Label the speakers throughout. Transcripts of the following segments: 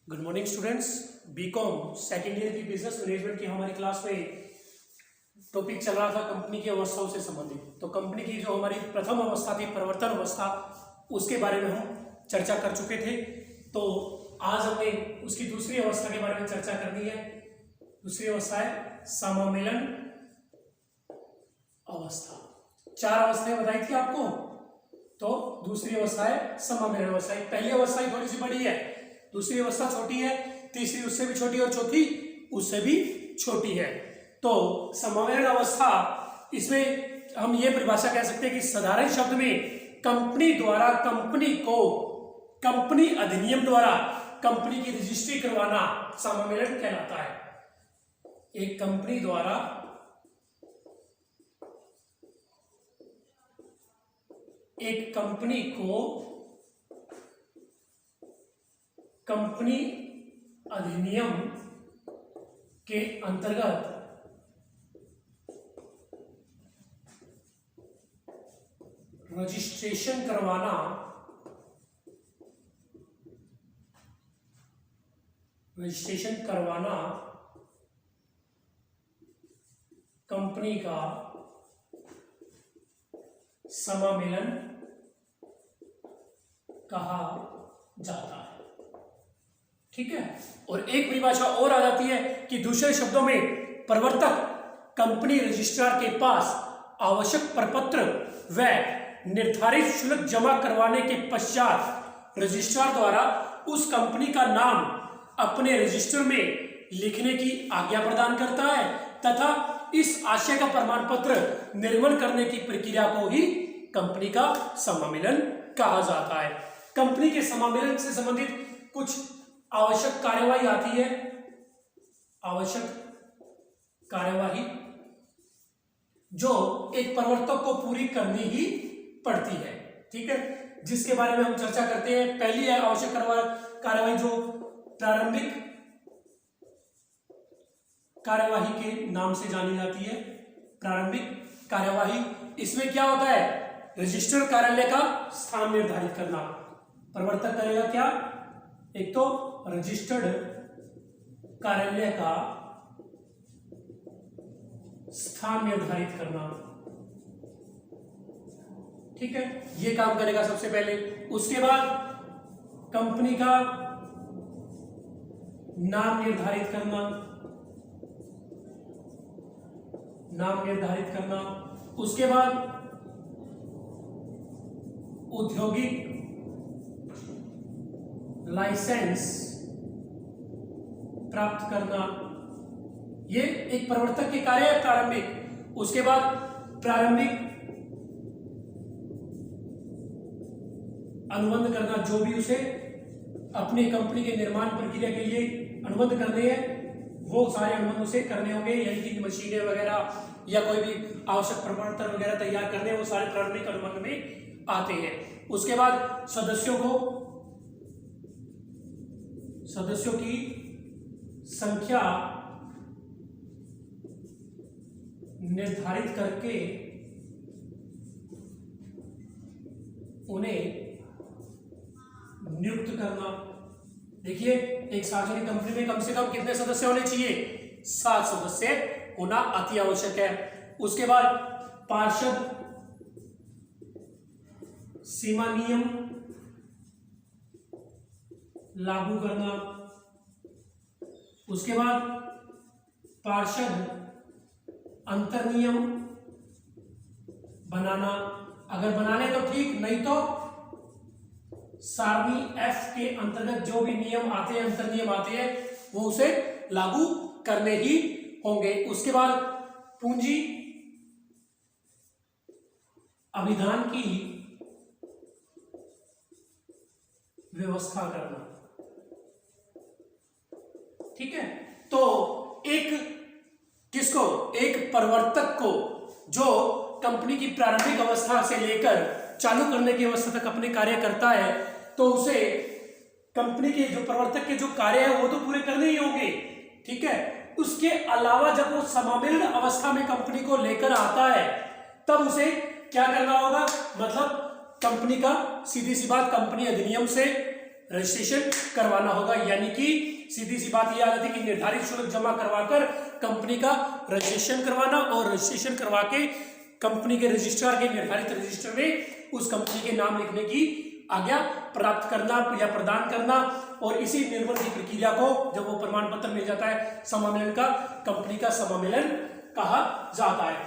Speaker 1: Good morning students. BCom second year की business management की हमारी क्लास में टॉपिक चल रहा था कंपनी की अवस्थाओं से संबंधित। तो कंपनी की जो हमारी प्रथम अवस्था थी परिवर्तन अवस्था, उसके बारे में हम चर्चा कर चुके थे। तो आज हमें उसकी दूसरी अवस्था के बारे में चर्चा करनी है। दूसरी अवस्था है समामेलन अवस्था। 4 अवस्थाएं बताई थी आपको, तो दूसरी अवस्था है समामेलन अवस्था। पहली अवस्था ही थोड़ी सी बड़ी है, दूसरी अवस्था छोटी है, तीसरी उससे भी छोटी और चौथी उससे भी छोटी है। तो समामेलन अवस्था, इसमें हम ये परिभाषा कह सकते हैं कि साधारण शब्द में कंपनी द्वारा कंपनी को कंपनी अधिनियम द्वारा कंपनी की रजिस्ट्री करवाना समामेलन कहलाता है। एक कंपनी द्वारा एक कंपनी को कंपनी अधिनियम के अंतर्गत रजिस्ट्रेशन करवाना कंपनी का समामेलन कहा जाता है। ठीक है। और एक परिभाषा और आ जाती है कि दूसरे शब्दों में प्रवर्तक कंपनी रजिस्ट्रार के पास आवश्यक प्रपत्र व निर्धारित शुल्क जमा करवाने के पश्चात रजिस्ट्रार द्वारा उस कंपनी का नाम अपने रजिस्टर में लिखने की आज्ञा प्रदान करता है तथा इस आशय का प्रमाण पत्र निर्गमन करने की प्रक्रिया को ही कंपनी का समामेलन कहा जाता है। कंपनी के समामेलन से संबंधित कुछ आवश्यक कार्यवाही आती है। आवश्यक कार्यवाही जो एक प्रवर्तक को पूरी करनी ही पड़ती है। ठीक है, जिसके बारे में हम चर्चा करते हैं। पहली है आवश्यक कार्यवाही जो प्रारंभिक कार्यवाही के नाम से जानी जाती है। प्रारंभिक कार्यवाही, इसमें क्या होता है? रजिस्टर कार्यालय का स्थान निर्धारित करना। प्रवर्तक करेगा क्या? एक तो रजिस्टर्ड कार्यालय का स्थान निर्धारित करना। ठीक है, ये काम करेगा सबसे पहले। उसके बाद कंपनी का नाम निर्धारित करना। उसके बाद औद्योगिक लाइसेंस प्राप्त करना। ये एक प्रवर्तक के कार्य है प्रारंभिक। उसके बाद प्रारंभिक अनुबंध करना, जो भी उसे अपनी कंपनी के निर्माण प्रक्रिया के लिए अनुबंध करने हैं वो सारे अनुबंध उसे करने होंगे, यानी कि मशीनें वगैरह या कोई भी आवश्यक प्रमाणपत्र वगैरह तैयार करने, वो सारे प्रारंभिक अनुबंध में आते हैं। उसके बाद सदस्यों की संख्या निर्धारित करके उन्हें नियुक्त करना। देखिए, एक सार्वजनिक कंपनी में कम से कम कितने सदस्य होने चाहिए? 7 सदस्य होना अति आवश्यक है। उसके बाद पार्षद सीमा नियम लागू करना। उसके बाद पार्षद अंतर नियम बनाना। अगर बनाने तो ठीक, नहीं तो सारणी F के अंतर्गत जो भी नियम आते हैं, अंतर नियम आते हैं, वो उसे लागू करने ही होंगे। उसके बाद पूंजी अभिधान की व्यवस्था करना। ठीक है, तो एक प्रवर्तक को जो कंपनी की प्रारंभिक अवस्था से लेकर चालू करने की अवस्था तक अपने कार्य करता है, तो उसे कंपनी के जो प्रवर्तक के जो कार्य है वो तो पूरे करने ही होंगे। ठीक है, उसके अलावा जब वो समामेलन अवस्था में कंपनी को लेकर आता है, तब उसे क्या करना होगा? मतलब कंपनी का, सीधी सी बात, कंपनी अधिनियम से रजिस्ट्रेशन करवाना होगा। यानी कि सीधी सी बात ये आ जाती है कि निर्धारित शुल्क जमा करवाकर कंपनी का रजिस्ट्रेशन करवाना और रजिस्ट्रेशन करवा के कंपनी के रजिस्ट्रार के निर्धारित रजिस्टर में उस कंपनी के नाम लिखने की आज्ञा प्राप्त करना या प्रदान करना। और इसी निर्माण की प्रक्रिया को जब वो प्रमाण पत्र मिल जाता है समामेलन का, कंपनी का समामेलन कहा जाता है।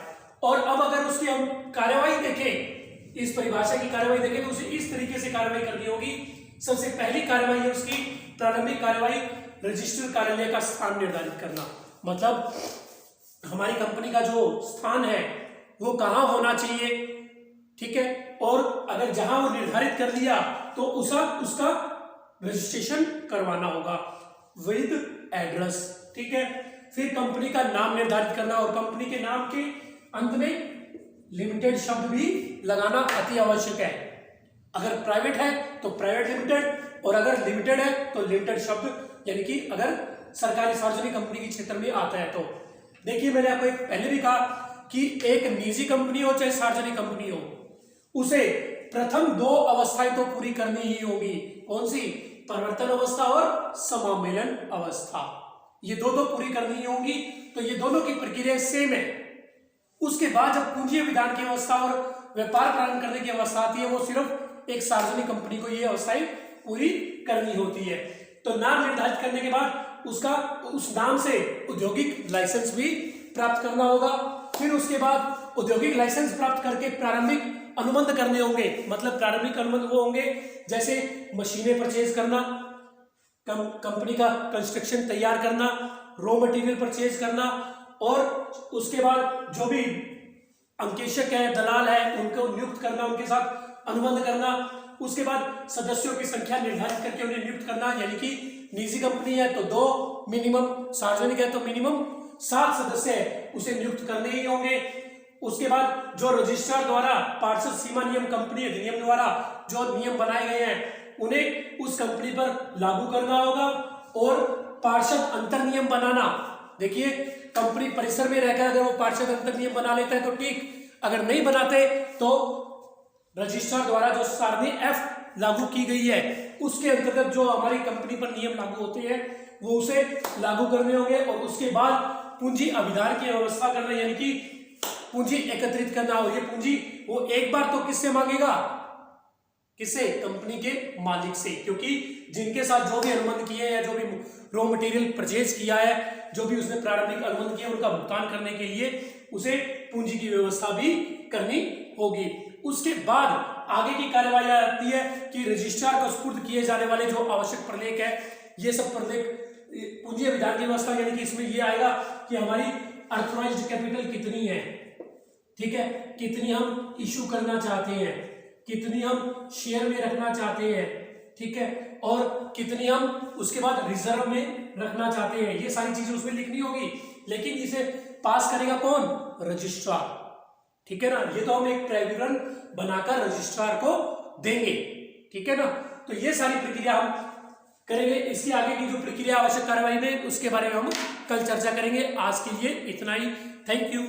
Speaker 1: और अब अगर उसकी हम कार्यवाही देखें, इस परिभाषा की कार्यवाही देखें तो उसे इस तरीके से कार्यवाही करनी होगी। सबसे पहली कार्यवाही है उसकी प्रारंभिक कार्यवाही, रजिस्टर कार्यालय का स्थान निर्धारित करना। मतलब हमारी कंपनी का जो स्थान है वो कहाँ होना चाहिए, ठीक है। और अगर जहां वो निर्धारित कर लिया तो उसका रजिस्ट्रेशन करवाना होगा विद एड्रेस, ठीक है। फिर कंपनी का नाम निर्धारित करना और कंपनी के नाम के अंत में लिमिटेड शब्द भी लगाना अति आवश्यक है। अगर प्राइवेट है तो प्राइवेट लिमिटेड, और अगर लिमिटेड है तो लिमिटेड शब्द, यानी कि अगर सरकारी सार्वजनिक कंपनी के क्षेत्र में आता है तो। देखिए मैंने आपको पहले भी कहा कि एक निजी कंपनी हो चाहे सार्वजनिक कंपनी हो, उसे प्रथम दो अवस्थाएं तो पूरी करनी ही होगी। कौन सी? परिवर्तन अवस्था और समामेलन अवस्था। ये दो पूरी करनी ही होगी। तो ये दोनों की प्रक्रिया सेम है। उसके बाद जब पूंजी विधान की अवस्था और व्यापार प्रारंभ करने की अवस्था आती है, वो सिर्फ एक सार्वजनिक कंपनी को ये अवस्थाएं पूरी करनी होती है। तो नाम निर्धारित करने के बाद उसका उस नाम से औद्योगिक लाइसेंस भी प्राप्त करना होगा। फिर उसके बाद औद्योगिक लाइसेंस प्राप्त करके प्रारंभिक अनुबंध करने होंगे। मतलब प्रारंभिक अनुबंध वो होंगे जैसे मशीनें परचेज करना, कंपनी का कंस्ट्रक्शन तैयार करना, रॉ मटेरियल परचेज करना, और उसके बाद जो भी अंकेशक है, दलाल है, उनको नियुक्त करना, उनके साथ अनुबंध करना। उसके बाद सदस्यों की संख्या निर्धारित करके उन्हें नियुक्त करना। यानी कि निजी कंपनी है तो 2 मिनिमम, सार्वजनिक है तो मिनिमम 7 सदस्य है, उसे नियुक्त करने ही होंगे। उसके बाद जो रजिस्ट्रार द्वारा पार्षद सीमा नियम, कंपनी अधिनियम द्वारा जो नियम बनाए गए हैं उन्हें उस कंपनी पर लागू करना होगा। और पार्षद अंतर नियम बनाना, देखिए कंपनी परिसर में रहकर अगर वो पार्षद अंतर नियम बना लेता है तो ठीक, अगर नहीं बनाते तो रजिस्ट्रार द्वारा जो सारणी F लागू की गई है उसके अंतर्गत जो हमारी कंपनी पर नियम लागू होते हैं वो उसे लागू करने होंगे। और उसके बाद पूंजी अभिधान की व्यवस्था करना, यानी कि पूंजी एकत्रित करना। और ये पूंजी वो एक बार तो किससे मांगेगा? किससे? कंपनी के मालिक से, क्योंकि जिनके साथ जो भी अनुबंध किए हैं या जो भी रॉ मटेरियल परचेज किया है, जो भी उसने प्रारंभिक अनुबंध किया, उनका भुगतान करने के लिए उसे पूंजी की व्यवस्था भी करनी होगी। उसके बाद आगे की कार्यवाही आती है कि रजिस्ट्रार को सुपुर्द किए जाने वाले जो आवश्यक प्रलेख है, ये सब प्रलेख पूंजी विधान की व्यवस्था, यानी कि इसमें ये आएगा कि हमारी अर्थराइज्ड कैपिटल कितनी है, ठीक है, कितनी हम इशू करना चाहते हैं, कितनी हम शेयर में रखना चाहते हैं, ठीक है, और कितनी हम उसके बाद रिजर्व में रखना चाहते हैं। ये सारी चीजें उसमें लिखनी होगी। लेकिन इसे पास करेगा कौन? रजिस्ट्रार, ठीक है ना। ये तो हम एक प्राविधान बनाकर रजिस्ट्रार को देंगे, ठीक है ना। तो ये सारी प्रक्रिया हम करेंगे। इसकी आगे की जो प्रक्रिया आवश्यक कार्यवाही में उसके बारे में हम कल चर्चा करेंगे। आज के लिए इतना ही। Thank you.